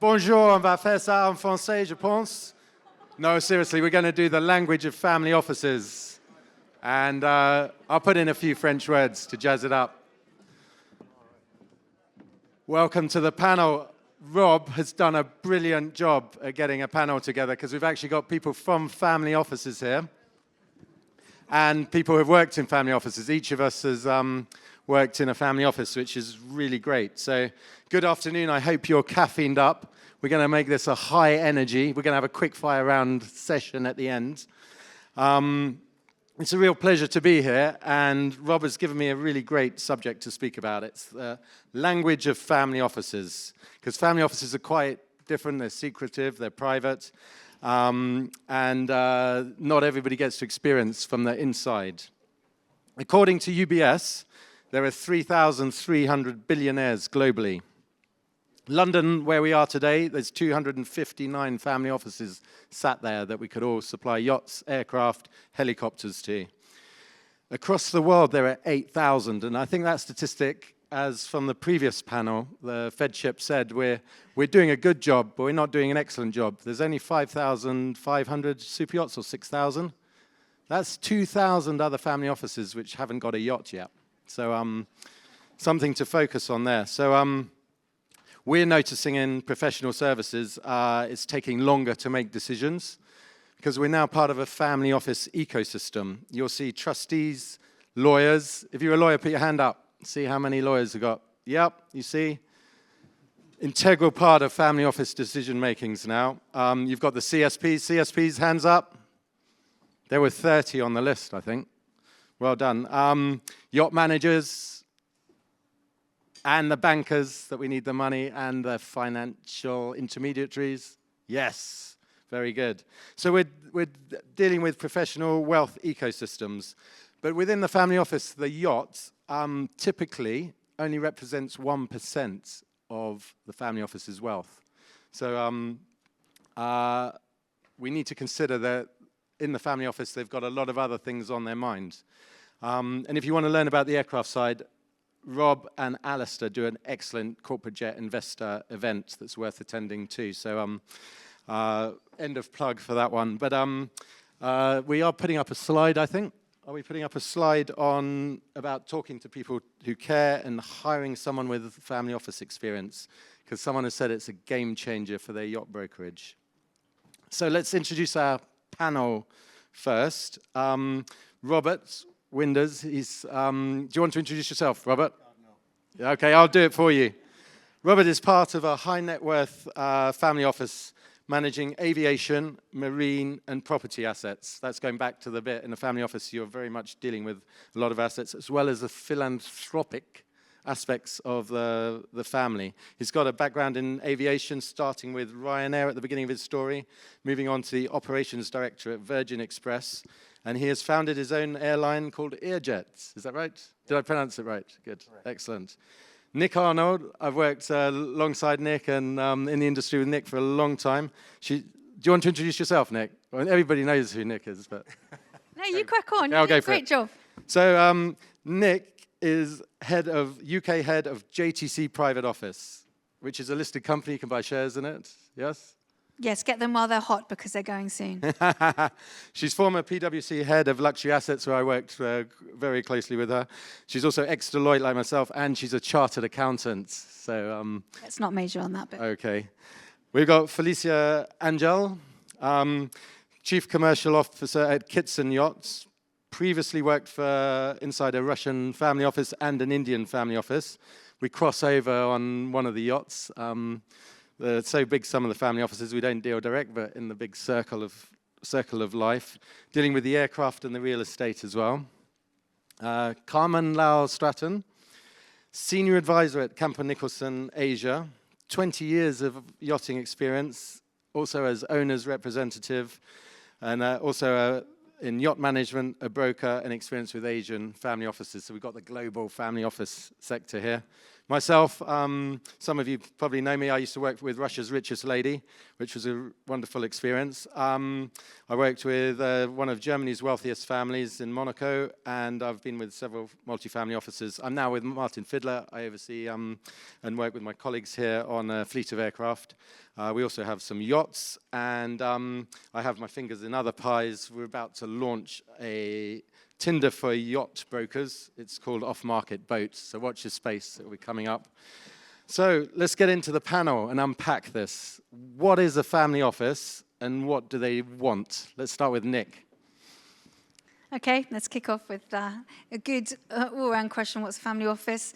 Bonjour, on va faire ça en français, je pense. No, seriously, we're going to do the language of family offices. And I'll put in a few French words to jazz it up. Welcome to the panel. Rob has done a brilliant job at getting a panel together because we've actually got people from family offices here and people who have worked in family offices. Each of us has worked in a family office, which is really great. So good afternoon. I hope you're caffeined up. We're going to make this a high energy. We're going to have a quick fire round session at the end. It's a real pleasure to be here, and Rob has given me a really great subject to speak about. It's the language of family offices, because family offices are quite different. They're secretive, they're private, and not everybody gets to experience from the inside. According to UBS, there are 3,300 billionaires globally. London, where we are today, there's 259 family offices sat there that we could all supply yachts, aircraft, helicopters to. Across the world, there are 8,000, and I think that statistic, as from the previous panel, the Fedship said, we're doing a good job, but we're not doing an excellent job. There's only 5,500 super yachts, or 6,000. That's 2,000 other family offices which haven't got a yacht yet. So something to focus on there. So we're noticing in professional services it's taking longer to make decisions because we're now part of a family office ecosystem. You'll see trustees, lawyers. If you're a lawyer, put your hand up. See how many lawyers have got. Yep, you see. Integral part of family office decision makings now. You've got the CSPs. CSPs, hands up. There were 30 on the list, I think. Well done. Yacht managers, and the bankers that we need the money, and the financial intermediaries. Yes, very good. So we're dealing with professional wealth ecosystems. But within the family office, the yacht typically only represents 1% of the family office's wealth. So we need to consider that in the family office, they've got a lot of other things on their mind. And if you want to learn about the aircraft side, Rob and Alistair do an excellent corporate jet investor event that's worth attending too. So end of plug for that one. But we are putting up a slide, I think. Are we putting up a slide on about talking to people who care and hiring someone with family office experience? Because someone has said it's a game changer for their yacht brokerage. So let's introduce our panel first. Robert Winders, do you want to introduce yourself, Robert? No. Okay, I'll do it for you. Robert is part of a high net worth family office managing aviation, marine, and property assets. That's going back to the bit in the family office. You're very much dealing with a lot of assets, as well as the philanthropic aspects of the family. He's got a background in aviation, starting with Ryanair at the beginning of his story, moving on to the operations director at Virgin Express. And he has founded his own airline called Yachts. Is that right? Did I pronounce it right? Good. Correct. Excellent. Nick Arnold. I've worked alongside Nick and in the industry with Nick for a long time. Do you want to introduce yourself, Nick? Well, everybody knows who Nick is, but... No, you crack on. Okay, I'll go for Great it. job. So Nick is UK head of JTC Private Office, which is a listed company. You can buy shares in it. Yes? Yes, get them while they're hot because they're going soon. She's former PwC head of luxury assets, where I worked very closely with her. She's also ex-Deloitte like myself, and she's a chartered accountant. So let's not major on that bit. Okay. We've got Felicia Andjel, Chief Commercial Officer at Kitson Yachts. Previously worked for inside a Russian family office and an Indian family office. We cross over on one of the yachts. So big, some of the family offices, we don't deal direct, but in the big circle of life, dealing with the aircraft and the real estate as well. Carmen Stratton, senior advisor at Nicholsons Asia, 20 years of yachting experience, also as owner's representative, and also in yacht management, a broker, and experience with Asian family offices. So we've got the global family office sector here. Myself, some of you probably know me. I used to work with Russia's richest lady, which was a wonderful experience. I worked with one of Germany's wealthiest families in Monaco, and I've been with several multifamily offices. I'm now with Martyn Fiddler. I oversee and work with my colleagues here on a fleet of aircraft. We also have some yachts, and I have my fingers in other pies. We're about to launch a Tinder for yacht brokers. It's called Off-Market Boats, so watch your space. It will be coming up. So let's get into the panel and unpack this. What is a family office, and what do they want? Let's start with Nick. Okay, let's kick off with a good all-round question. What's a family office?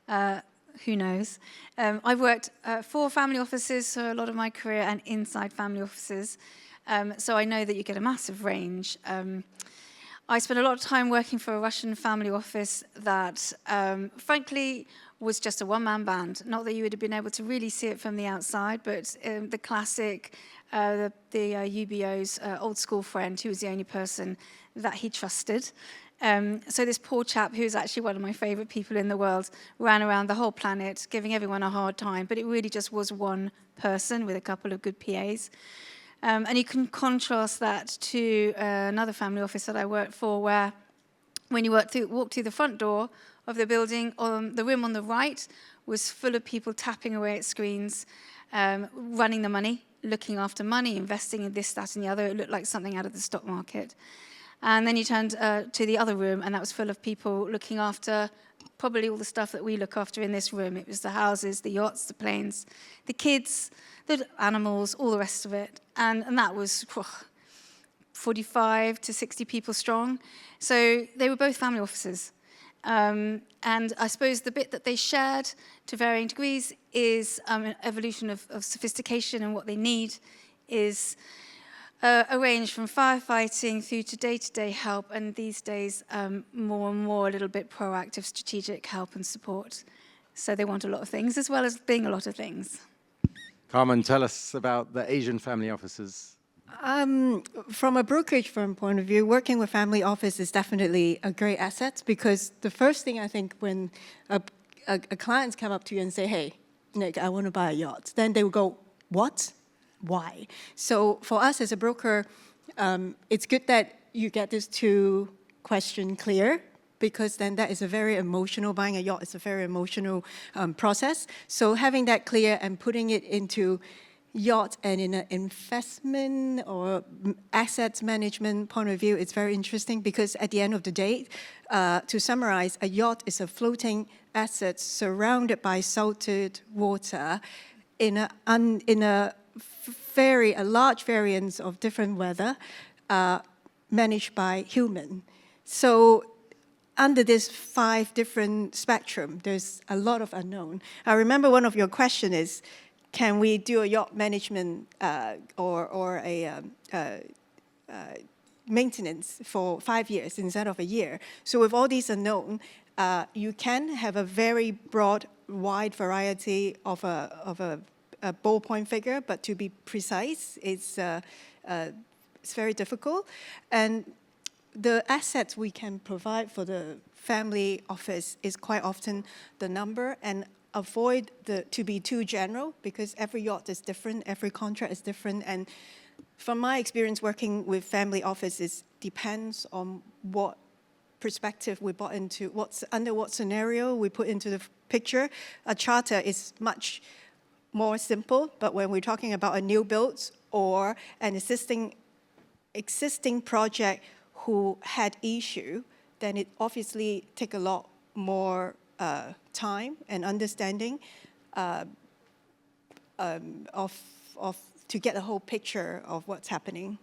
Who knows? I've worked for family offices for a lot of my career and inside family offices, so I know that you get a massive range. I spent a lot of time working for a Russian family office that, frankly, was just a one-man band. Not that you would have been able to really see it from the outside, but the classic, the UBO's old school friend who was the only person that he trusted. So this poor chap, who's actually one of my favorite people in the world, ran around the whole planet, giving everyone a hard time. But it really just was one person with a couple of good PAs. And you can contrast that to another family office that I worked for, where when you walk through the front door of the building, the room on the right was full of people tapping away at screens, running the money, looking after money, investing in this, that, and the other. It looked like something out of the stock market. And then you turned to the other room, and that was full of people looking after probably all the stuff that we look after in this room. It was the houses, the yachts, the planes, the kids, the animals, all the rest of it. And that was 45 to 60 people strong. So they were both family offices. And I suppose the bit that they shared to varying degrees is an evolution of sophistication, and what they need is a range from firefighting through to day-to-day help, and these days more and more a little bit proactive strategic help and support. So they want a lot of things as well as being a lot of things. Carmen, tell us about the Asian family offices. From a brokerage firm point of view, working with family office is definitely a great asset, because the first thing I think when a client come up to you and say, hey, Nick, I want to buy a yacht, then they will go, what? Why? So for us as a broker, it's good that you get this two question clear, because then that is a very emotional, buying a yacht is a very emotional process. So having that clear and putting it into yacht and in an investment or assets management point of view, it's very interesting, because at the end of the day, to summarize, a yacht is a floating asset surrounded by salted water in a large variance of different weather, managed by human. So under this 5 different spectrum, there's a lot of unknown. I remember one of your questions is, can we do a yacht management or a maintenance for 5 years instead of a year? So with all these unknown, you can have a very broad, wide variety of a ballpoint figure, but to be precise, it's very difficult. And the assets we can provide for the family office is quite often the number, and avoid to be too general, because every yacht is different, every contract is different. And from my experience working with family offices, depends on what perspective we bought into, under what scenario we put into the picture. A charter is much more simple, but when we're talking about a new build or an existing project who had issue, then it obviously take a lot more time and understanding to get a whole picture of what's happening.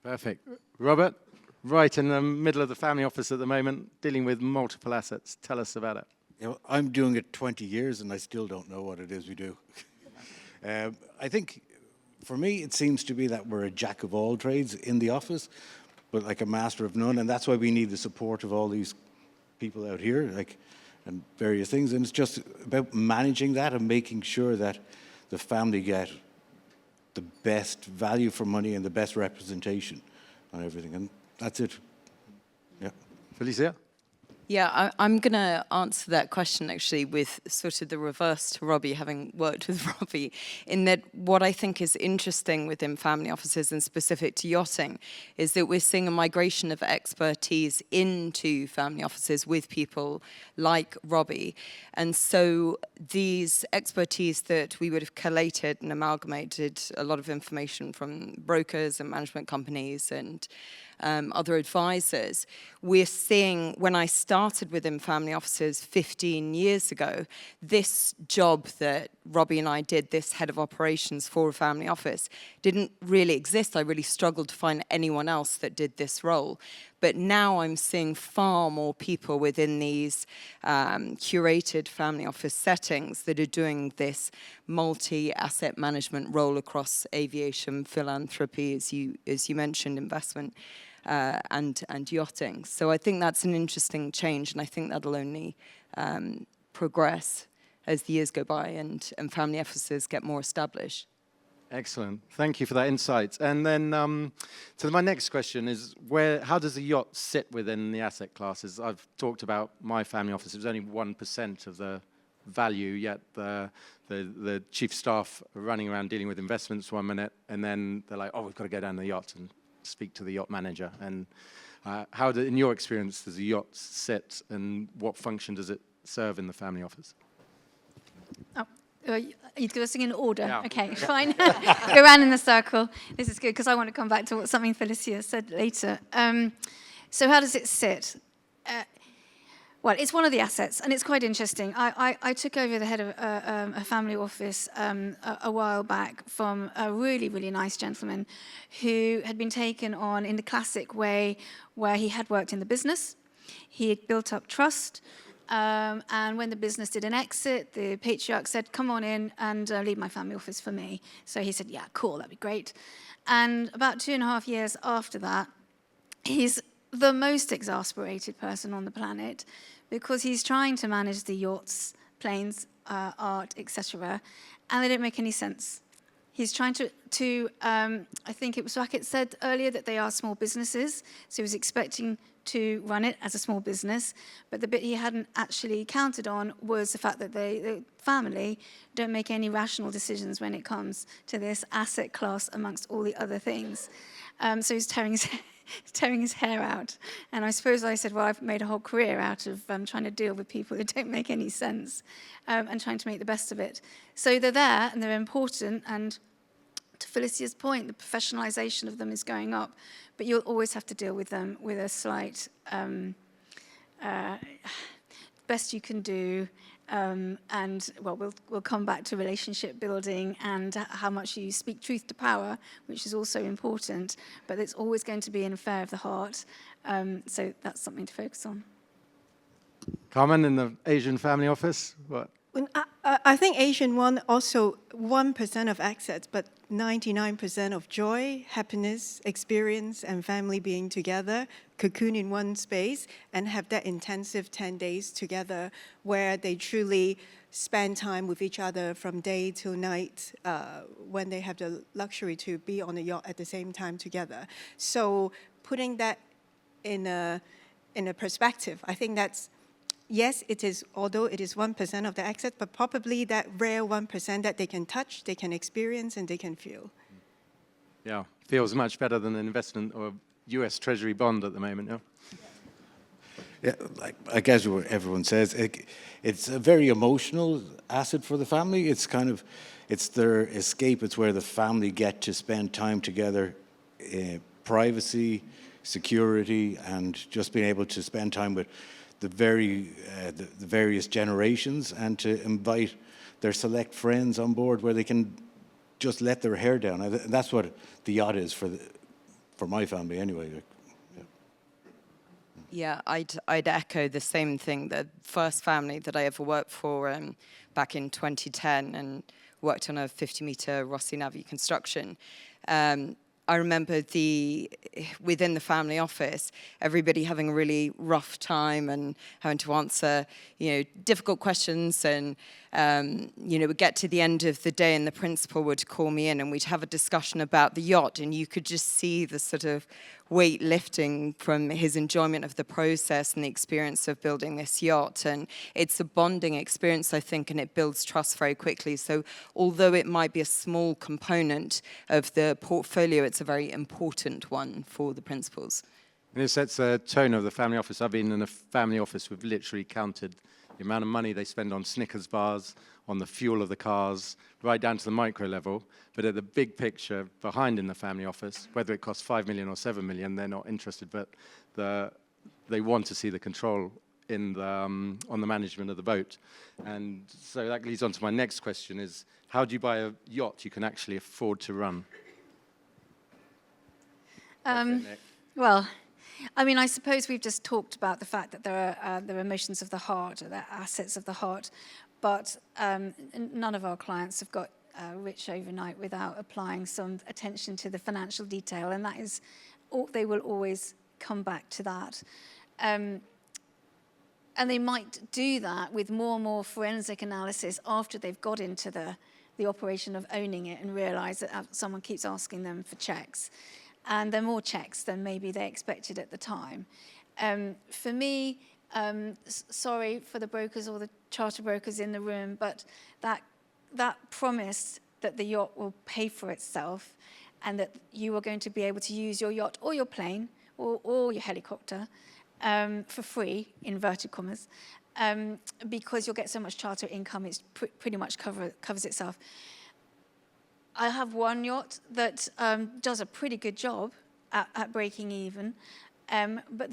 Perfect. Robert, right in the middle of the family office at the moment, dealing with multiple assets. Tell us about it. You know, I'm doing it 20 years and I still don't know what it is we do. I think for me, it seems to be that we're a jack of all trades in the office, but like a master of none. And that's why we need the support of all these people out here, and various things. And it's just about managing that and making sure that the family get the best value for money and the best representation on everything. And that's it. Yeah. Felicia? Yeah, I'm going to answer that question actually with sort of the reverse to Robbie, having worked with Robbie, in that what I think is interesting within family offices and specific to yachting is that we're seeing a migration of expertise into family offices with people like Robbie. And so these expertise that we would have collated and amalgamated a lot of information from brokers and management companies and other advisors, we're seeing, when I started within family offices 15 years ago, this job that Robbie and I did, this head of operations for a family office, didn't really exist. I really struggled to find anyone else that did this role. But now I'm seeing far more people within these curated family office settings that are doing this multi-asset management role across aviation, philanthropy, as you mentioned, investment, and yachting. So I think that's an interesting change, and I think that'll only progress as the years go by and family offices get more established. Excellent. Thank you for that insight. And then so my next question is, how does a yacht sit within the asset classes? I've talked about my family office. It was only 1% of the value, yet the chief staff are running around dealing with investments one minute, and then they're like, oh, we've got to go down to the yacht and speak to the yacht manager. And in your experience, does a yacht sit, and what function does it serve in the family office? Are you going to sing in order? Yeah. Okay, fine. Go around in the circle. This is good, because I want to come back to something Felicia said later. So how does it sit? Well, it's one of the assets, and it's quite interesting. I took over the head of a family office a while back from a really, really nice gentleman who had been taken on in the classic way, where he had worked in the business. He had built up trust. And when the business did an exit, the patriarch said, come on in and lead my family office for me. So he said, yeah, cool, that'd be great. And about 2.5 years after that, he's the most exasperated person on the planet, because he's trying to manage the yachts, planes, art, etc., and they don't make any sense. He's trying to I think it was Racket said earlier that they are small businesses, so he was expecting to run it as a small business, but the bit he hadn't actually counted on was the fact that the family don't make any rational decisions when it comes to this asset class amongst all the other things. So he's tearing his hair out. And I suppose I said, well, I've made a whole career out of trying to deal with people that don't make any sense and trying to make the best of it. So they're there and they're important, and to Felicia's point, the professionalization of them is going up, but you'll always have to deal with them with a slight best you can do, and well, we'll come back to relationship building and how much you speak truth to power, which is also important, but it's always going to be an affair of the heart, so that's something to focus on. Carmen, in the Asian family office, what? I think Asian one also 1% of assets, but 99% of joy, happiness, experience, and family being together, cocoon in one space, and have that intensive 10 days together where they truly spend time with each other from day till night when they have the luxury to be on a yacht at the same time together. So putting that in a perspective, I think that's, yes, it is, although it is 1% of the asset, but probably that rare 1% that they can touch, they can experience, and they can feel. Yeah, feels much better than an investment or US Treasury bond at the moment, yeah? Yeah, like I guess what everyone says, it's a very emotional asset for the family. It's kind of, it's their escape. It's where the family get to spend time together, privacy, security, and just being able to spend time with the various generations, and to invite their select friends on board where they can just let their hair down. And that's what the yacht is for my family anyway. Yeah, I'd echo the same thing. The first family that I ever worked for back in 2010 and worked on a 50-meter Rossi Navi construction. I remember within the family office, everybody having a really rough time and having to answer, difficult questions. And, we'd get to the end of the day and the principal would call me in and we'd have a discussion about the yacht. And you could just see the sort of weight lifting from his enjoyment of the process and the experience of building this yacht. And it's a bonding experience, I think, and it builds trust very quickly. So although it might be a small component of the portfolio, it's a very important one for the principals. And it sets the tone of the family office. I've been in a family office, we've literally counted the amount of money they spend on Snickers bars, on the fuel of the cars, right down to the micro level. But at the big picture behind in the family office, whether it costs 5 million or 7 million, they're not interested, but they want to see the control in the, on the management of the boat. And so that leads on to my next question is, how do you buy a yacht you can actually afford to run? Well, I mean, I suppose we've just talked about the fact that there are emotions of the heart, or there are assets of the heart, but none of our clients have got rich overnight without applying some attention to the financial detail, and that is, they will always come back to that. And they might do that with more and more forensic analysis after they've got into the operation of owning it and realize that someone keeps asking them for checks. And there are more checks than maybe they expected at the time. For me, sorry for the brokers or the charter brokers in the room, but that promise that the yacht will pay for itself and that you are going to be able to use your yacht or your plane or your helicopter for free, inverted commas, because you'll get so much charter income, it's pretty much covers itself. I have one yacht that does a pretty good job at breaking even, but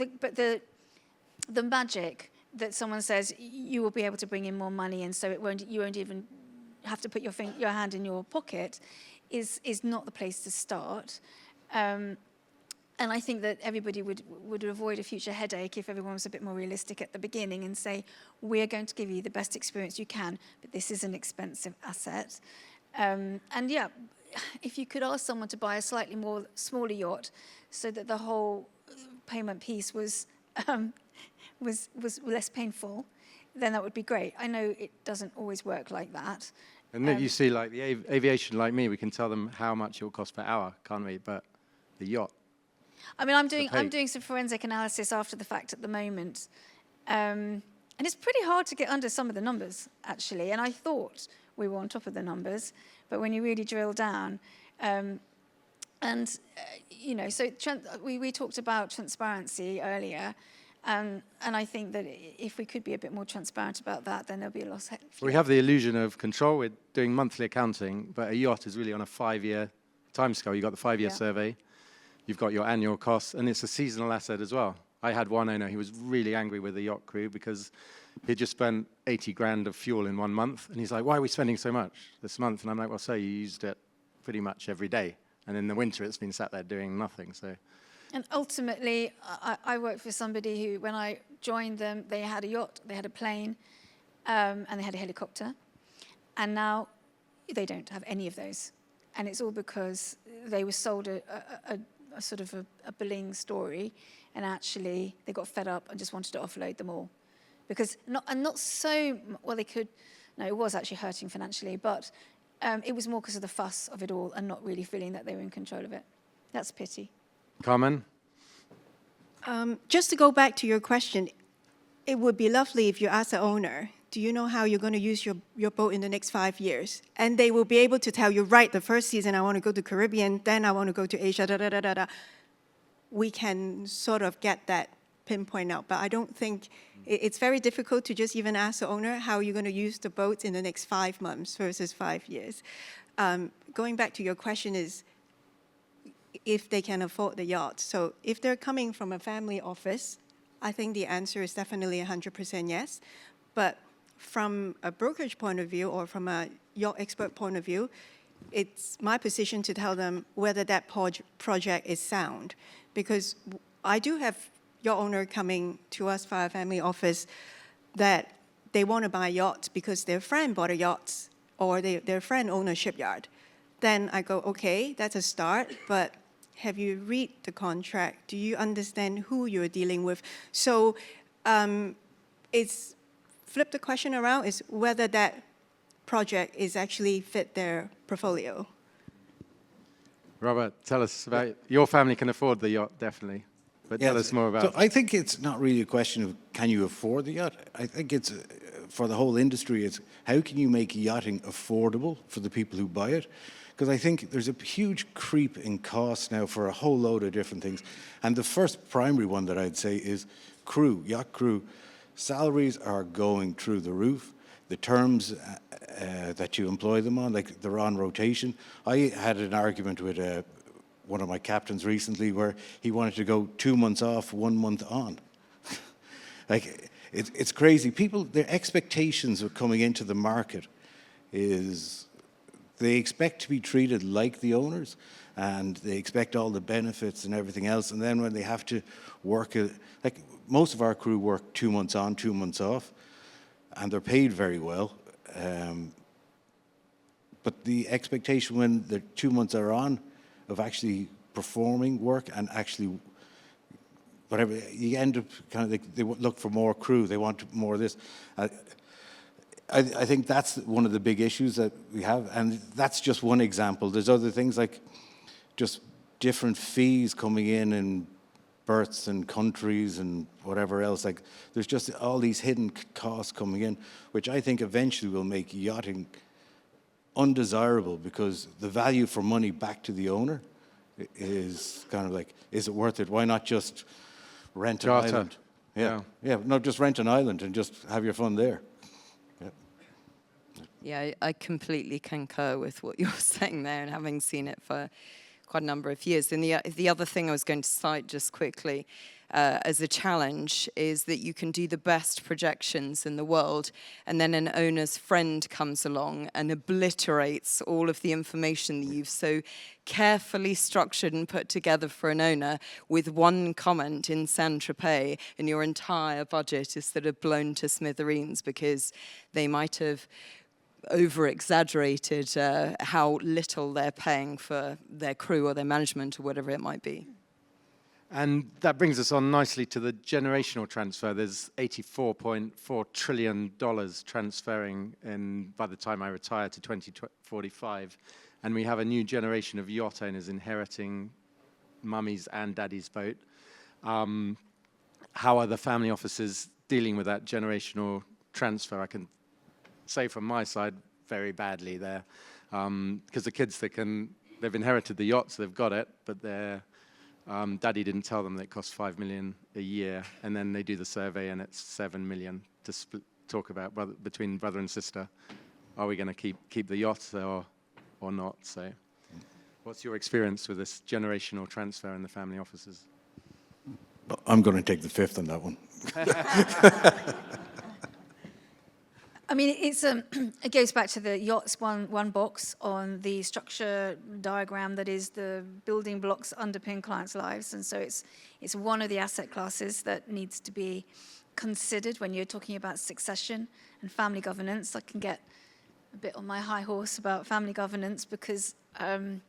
the magic that someone says you will be able to bring in more money, and so you won't even have to put your hand in your pocket, is not the place to start. And I think that everybody would avoid a future headache if everyone was a bit more realistic at the beginning and say, we're going to give you the best experience you can, but this is an expensive asset. And yeah, if you could ask someone to buy a slightly smaller yacht so that the whole payment piece was less painful, then that would be great. I know it doesn't always work like that. And then you see, like the aviation, like me, we can tell them how much it will cost per hour, can't we? But the yacht. I mean, I'm doing some forensic analysis after the fact at the moment, and it's pretty hard to get under some of the numbers actually. And I thought we were on top of the numbers, but when you really drill down, you know, so we talked about transparency earlier, and I think that if we could be a bit more transparent about that, then there'll be a lot. We have the illusion of control. We're doing monthly accounting, but a yacht is really on a 5-year timescale. You've got the 5-year survey, you've got your annual costs, and it's a seasonal asset as well. I had one owner, he was really angry with the yacht crew because he'd just spent 80 grand of fuel in 1 month. And he's like, why are we spending so much this month? And I'm like, well, so you used it pretty much every day. And in the winter, it's been sat there doing nothing. So. And ultimately, I worked for somebody who, when I joined them, they had a yacht, they had a plane, and they had a helicopter. And now they don't have any of those. And it's all because they were sold a sort of a billing story, and actually they got fed up and just wanted to offload them all. Because not so, well, they could, no, it was actually hurting financially, but it was more because of the fuss of it all and not really feeling that they were in control of it. That's a pity. Carmen? Just to go back to your question, it would be lovely if you ask the owner, do you know how you're going to use your boat in the next 5 years? And they will be able to tell you, right, the first season I want to go to Caribbean, then I want to go to Asia, da-da-da-da-da. We can sort of get that pinpoint out, but I don't think it's very difficult to just even ask the owner how you're going to use the boat in the next 5 months versus 5 years. Going back to your question is if they can afford the yacht. So if they're coming from a family office, I think the answer is definitely 100% yes. But from a brokerage point of view or from a yacht expert point of view, it's my position to tell them whether that project is sound. Because I do have yacht owner coming to us via family office that they want to buy yachts because their friend bought a yacht or their friend owned a shipyard. Then I go, okay, that's a start, but have you read the contract? Do you understand who you're dealing with? So it's flip the question around, is whether that project is actually fit their portfolio. Robert, tell us about your family can afford the yacht, definitely. But tell us more about So I think it's not really a question of can you afford the yacht. I think it's for the whole industry. It's how can you make yachting affordable for the people who buy it? Because I think there's a huge creep in costs now for a whole load of different things. And the first primary one that I'd say is crew, yacht crew. Salaries are going through the roof. The terms that you employ them on, like they're on rotation. I had an argument with one of my captains recently where he wanted to go 2 months off, 1 month on. Like, it's crazy. People, their expectations of coming into the market is they expect to be treated like the owners, and they expect all the benefits and everything else. And then when they have to work, like most of our crew work 2 months on, 2 months off, and they're paid very well. But the expectation when the 2 months are on of actually performing work and actually whatever, you end up kind of, they look for more crew, they want more of this. I think that's one of the big issues that we have, and that's just one example. There's other things like just different fees coming in berths and countries and whatever else. Like there's just all these hidden costs coming in, which I think eventually will make yachting undesirable, because the value for money back to the owner is kind of like, is it worth it? Why not just rent an island? Yeah, no, just rent an island and just have your fun there. Yeah, I completely concur with what you're saying there, and having seen it for quite a number of years. And the other thing I was going to cite just quickly as a challenge is that you can do the best projections in the world, and then an owner's friend comes along and obliterates all of the information that you've so carefully structured and put together for an owner with one comment in Saint-Tropez, and your entire budget is sort of blown to smithereens because they might have over-exaggerated how little they're paying for their crew or their management or whatever it might be. And that brings us on nicely to the generational transfer. There's $84.4 trillion transferring in by the time I retire to 2045. And we have a new generation of yacht owners inheriting mummy's and daddy's boat. How are the family offices dealing with that generational transfer? I can say from my side, very badly there, because the kids, they've inherited the yachts, they've got it, but their daddy didn't tell them that it costs $5 million a year, and then they do the survey and it's $7 million to talk about between brother and sister. Are we going to keep the yachts or not? So, what's your experience with this generational transfer in the family offices? I'm going to take the fifth on that one. I mean, it goes back to the yachts one box on the structure diagram that is the building blocks underpin clients' lives, and so it's one of the asset classes that needs to be considered when you're talking about succession and family governance. I can get a bit on my high horse about family governance because I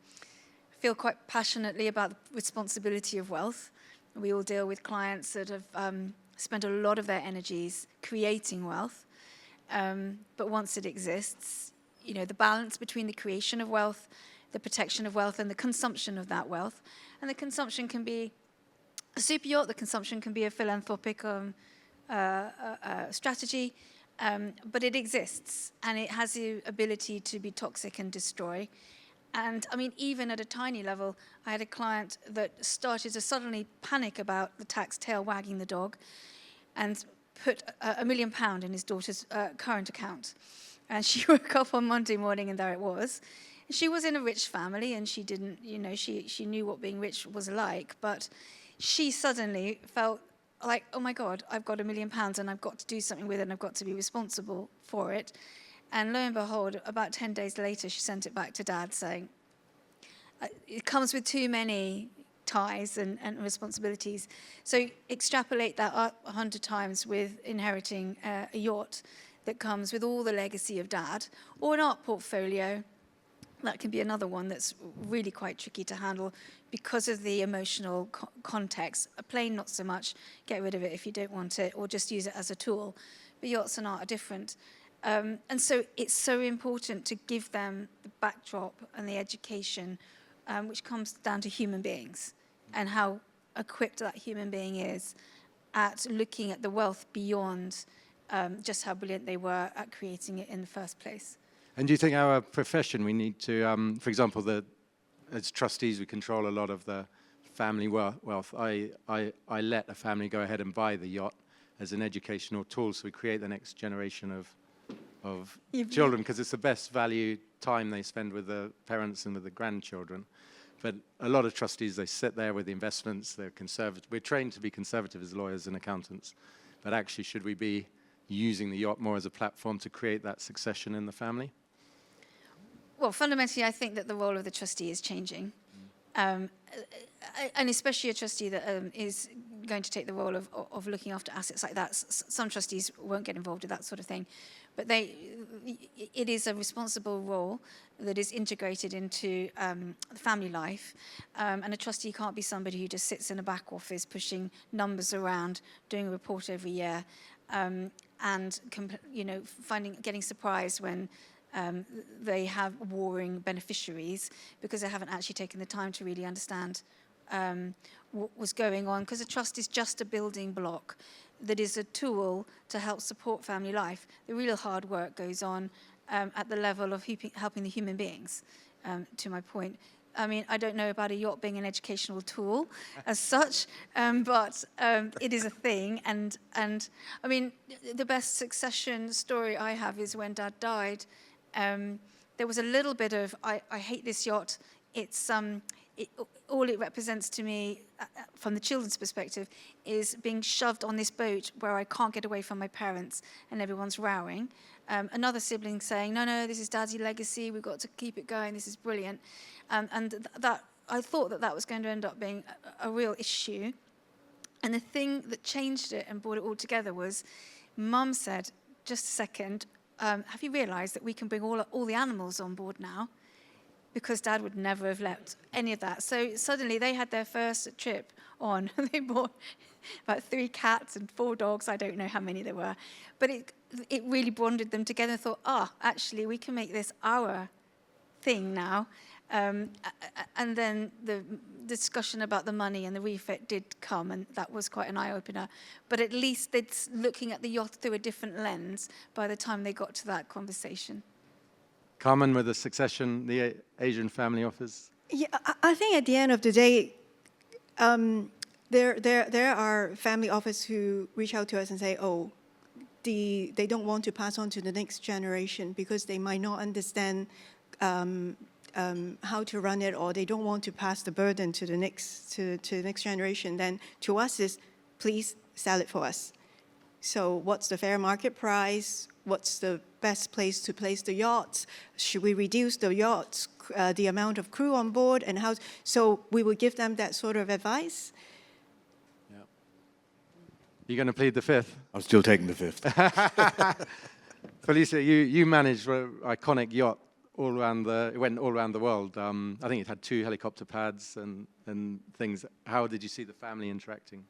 feel quite passionately about the responsibility of wealth. We all deal with clients that have spent a lot of their energies creating wealth. But once it exists, the balance between the creation of wealth, the protection of wealth, and the consumption of that wealth. And the consumption can be a super yacht, the consumption can be a philanthropic strategy, but it exists, and it has the ability to be toxic and destroy. And I mean, even at a tiny level, I had a client that started to suddenly panic about the tax tail wagging the dog, and put £1 million in his daughter's current account. And she woke up on Monday morning and there it was. She was in a rich family and she didn't, she knew what being rich was like, but she suddenly felt like, oh my God, I've got £1 million and I've got to do something with it and I've got to be responsible for it. And lo and behold, about 10 days later, she sent it back to Dad saying, it comes with too many ties and responsibilities. So extrapolate that up 100 times with inheriting a yacht that comes with all the legacy of Dad, or an art portfolio. That can be another one that's really quite tricky to handle because of the emotional context. A plane, not so much. Get rid of it if you don't want it, or just use it as a tool. But yachts and art are different. And so it's so important to give them the backdrop and the education which comes down to human beings and how equipped that human being is at looking at the wealth beyond just how brilliant they were at creating it in the first place. And do you think our profession, we need to, for example, as trustees, we control a lot of the family wealth. I let a family go ahead and buy the yacht as an educational tool, so we create the next generation of children, because it's the best value time they spend with the parents and with the grandchildren. But a lot of trustees, they sit there with the investments, they're conservative. We're trained to be conservative as lawyers and accountants, but actually should we be using the yacht more as a platform to create that succession in the family? Well, fundamentally, I think that the role of the trustee is changing. And especially a trustee that is going to take the role of looking after assets like that. Some trustees won't get involved with that sort of thing. But it is a responsible role that is integrated into family life. And a trustee can't be somebody who just sits in a back office pushing numbers around, doing a report every year, and getting surprised when they have warring beneficiaries because they haven't actually taken the time to really understand what was going on. Because a trust is just a building block that is a tool to help support family life. The real hard work goes on at the level of helping the human beings, to my point. I mean, I don't know about a yacht being an educational tool as such, but it is a thing. And I mean, the best succession story I have is when Dad died. There was a little bit of, I hate this yacht. It's all it represents to me, from the children's perspective, is being shoved on this boat where I can't get away from my parents and everyone's rowing. Another sibling saying, no, this is Dad's legacy. We've got to keep it going. This is brilliant. And that I thought that was going to end up being a real issue. And the thing that changed it and brought it all together was Mum said, just a second, have you realised that we can bring all the animals on board now? Because Dad would never have let any of that. So suddenly they had their first trip on. They bought about 3 cats and 4 dogs. I don't know how many there were. But it really bonded them together and thought, actually, we can make this our thing now. And then the discussion about the money and the refit did come, and that was quite an eye-opener. But at least it's looking at the yacht through a different lens by the time they got to that conversation. Carmen, with the succession, the Asian family office? Yeah, I think at the end of the day, there are family office who reach out to us and say, they don't want to pass on to the next generation because they might not understand how to run it, or they don't want to pass the burden to the next generation. Then to us is, please sell it for us. So what's the fair market price? What's the best place to place the yachts? Should we reduce the yachts, the amount of crew on board, and how? So we will give them that sort of advice. Yeah. You're going to plead the fifth? I'm still taking the fifth. Felicia, you managed an iconic yacht it went all around the world. I think it had 2 helicopter pads and things. How did you see the family interacting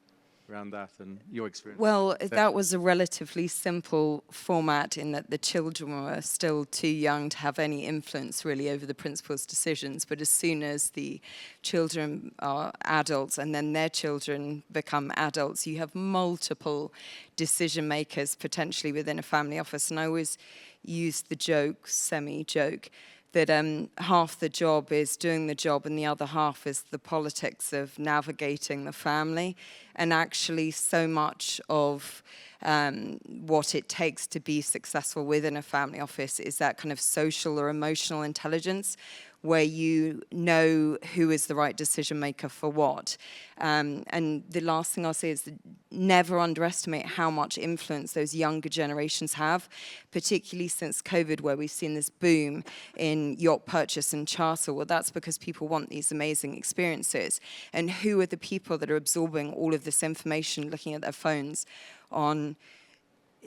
around that and your experience? Well, that was a relatively simple format in that the children were still too young to have any influence really over the principal's decisions. But as soon as the children are adults and then their children become adults, you have multiple decision makers potentially within a family office. And I always use the joke, semi-joke, that half the job is doing the job and the other half is the politics of navigating the family. And actually so much of what it takes to be successful within a family office is that kind of social or emotional intelligence, where you know who is the right decision maker for what. And the last thing I'll say is never underestimate how much influence those younger generations have, particularly since COVID, where we've seen this boom in yacht purchase and charter. Well, that's because people want these amazing experiences. And who are the people that are absorbing all of this information, looking at their phones on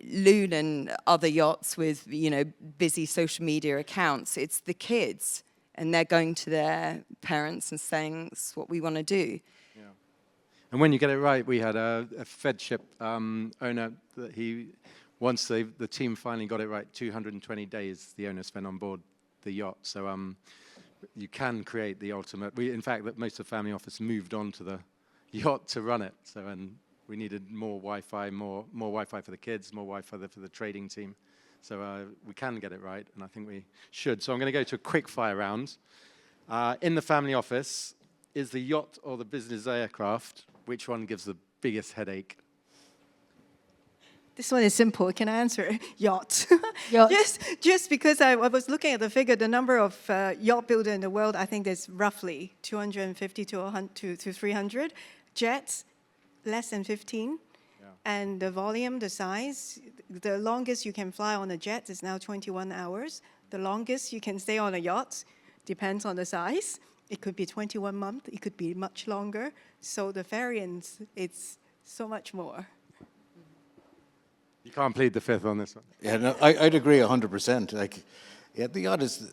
Loon and other yachts with, busy social media accounts? It's the kids. And they're going to their parents and saying, "It's what we want to do." Yeah. And when you get it right, we had a Fedship owner that once the team finally got it right, 220 days the owner spent on board the yacht. So you can create the ultimate. In fact, that most of the family office moved on to the yacht to run it. So, and we needed more Wi-Fi, more Wi-Fi for the kids, more Wi-Fi for the trading team. So we can get it right, and I think we should. So I'm going to go to a quick fire round. In the family office, is the yacht or the business aircraft? Which one gives the biggest headache? This one is simple. Can I answer? Yacht. Yacht. Just because I was looking at the figure, the number of yacht builders in the world, I think there's roughly 250 to 300. Jets, less than 15. Yeah. And the volume, the size, the longest you can fly on a jet is now 21 hours. The longest you can stay on a yacht depends on the size. It could be 21 months. It could be much longer. So the variance, it's so much more. You can't plead the fifth on this one. Yeah, no, I'd agree 100%. Like, yeah, the yacht is.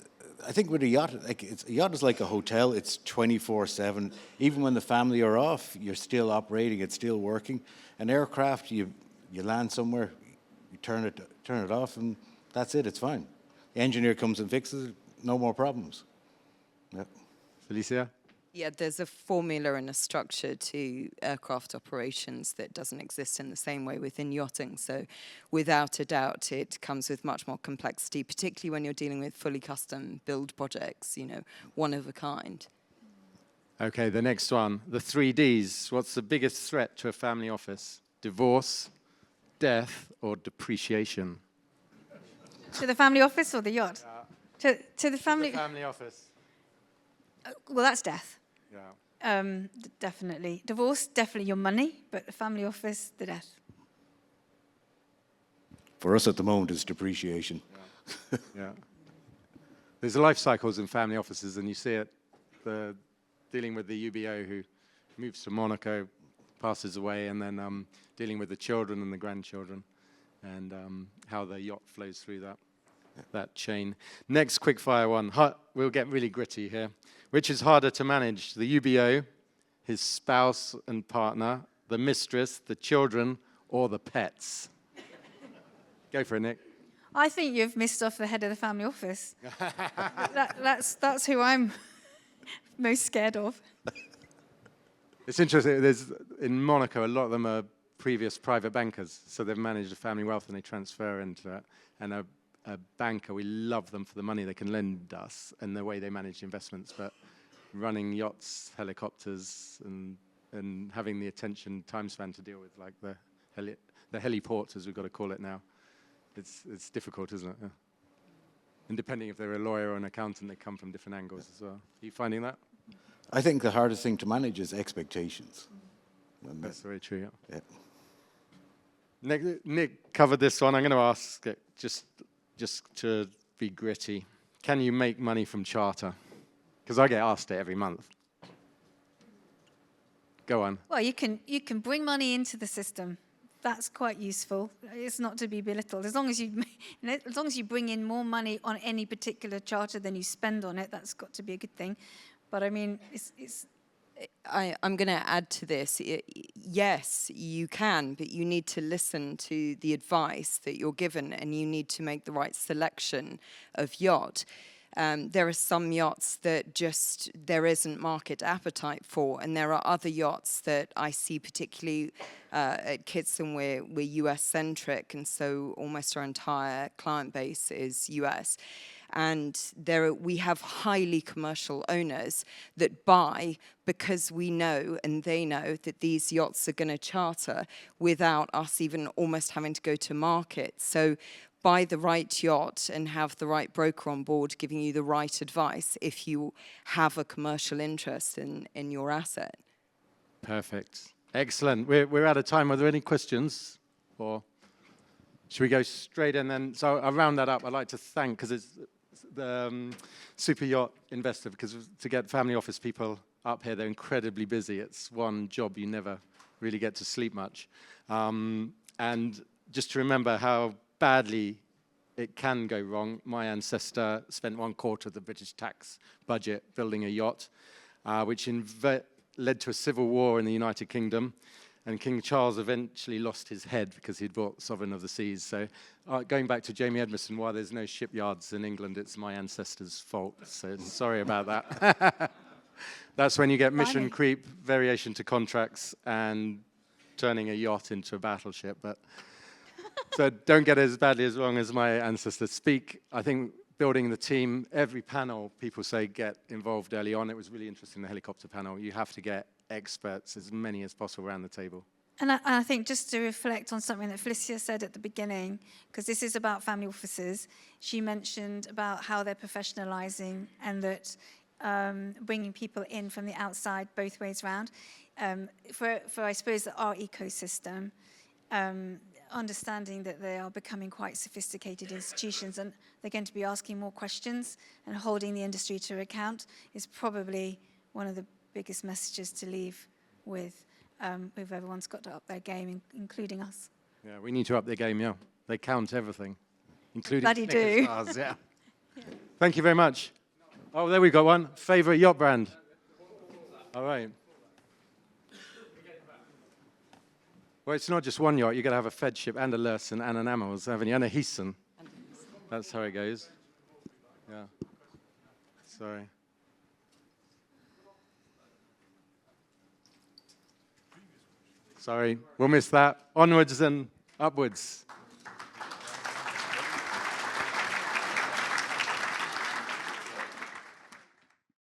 I think with a yacht, a yacht is like a hotel. It's 24/7. Even when the family are off, you're still operating. It's still working. An aircraft, you land somewhere, you turn it off, and that's it. It's fine. The engineer comes and fixes it. No more problems. Yeah. Felicia? Yeah, there's a formula and a structure to aircraft operations that doesn't exist in the same way within yachting. So without a doubt, it comes with much more complexity, particularly when you're dealing with fully custom build projects, one of a kind. Okay, the next one. The 3Ds. What's the biggest threat to a family office? Divorce, death, or depreciation? To the family office or the yacht? To the family... The family office. Well, that's death. Yeah. Definitely. Divorce, definitely your money, but the family office, the death. For us at the moment, it's depreciation. Yeah. Yeah. There's life cycles in family offices, and you see it. Dealing with the UBO who moves to Monaco, passes away, and then dealing with the children and the grandchildren, and how the yacht flows through that chain. Next quickfire one. We'll get really gritty here. Which is harder to manage, the UBO, his spouse and partner, the mistress, the children, or the pets? Go for it, Nick. I think you've missed off the head of the family office. That's who I'm most scared of. It's interesting. In Monaco, a lot of them are previous private bankers, so they've managed a family wealth and they transfer into it. And a banker, we love them for the money they can lend us and the way they manage investments, but running yachts, helicopters, and having the attention time span to deal with, like the heliports, as we've got to call it now, it's difficult, isn't it? Yeah. And depending if they're a lawyer or an accountant, they come from different angles as well. Are you finding that? I think the hardest thing to manage is expectations. That's very true, yeah. Yeah. Nick covered this one. I'm going to ask it just to be gritty. Can you make money from charter? Because I get asked it every month. Go on. Well, you can bring money into the system. That's quite useful. It's not to be belittled. As long as you bring in more money on any particular charter than you spend on it, that's got to be a good thing. But I mean, I'm going to add to this. Yes, you can, but you need to listen to the advice that you're given, and you need to make the right selection of yacht. There are some yachts that just there isn't market appetite for, and there are other yachts that I see, particularly at Kitson, we're US-centric, and so almost our entire client base is US. And we have highly commercial owners that buy because we know and they know that these yachts are going to charter without us even almost having to go to market. So buy the right yacht and have the right broker on board giving you the right advice if you have a commercial interest in your asset. Perfect. Excellent. We're out of time. Are there any questions? Or should we go straight in then? So I'll round that up. I'd like to thank, because it's the Super Yacht Investor, because to get family office people up here, they're incredibly busy. It's one job you never really get to sleep much. And just to remember how badly it can go wrong. My ancestor spent 1/4 of the British tax budget building a yacht, which led to a civil war in the United Kingdom. And King Charles eventually lost his head because he'd bought Sovereign of the Seas. So going back to Jamie Edmondson, why there's no shipyards in England, it's my ancestors' fault. So sorry about that. That's when you get mission creep, variation to contracts, and turning a yacht into a battleship. But so don't get as badly as wrong as my ancestors speak. I think building the team, every panel, people say get involved early on. It was really interesting, the helicopter panel. You have to get experts, as many as possible, around the table. And I think just to reflect on something that Felicia said at the beginning, because this is about family offices, she mentioned about how they're professionalising and that bringing people in from the outside both ways round. For I suppose, our ecosystem, understanding that they are becoming quite sophisticated institutions and they're going to be asking more questions and holding the industry to account is probably one of the biggest messages to leave with everyone's got to up their game, including us. Yeah, we need to up their game, yeah. They count everything, including Bloody do. stars, yeah. Thank you very much. Oh, there we got one. Favourite yacht brand? All right. Well, it's not just one yacht. You've got to have a Fed ship and a Lursen and an Amels, haven't you? And a Heason. That's how it goes. Yeah. Sorry. Sorry, we'll miss that. Onwards and upwards.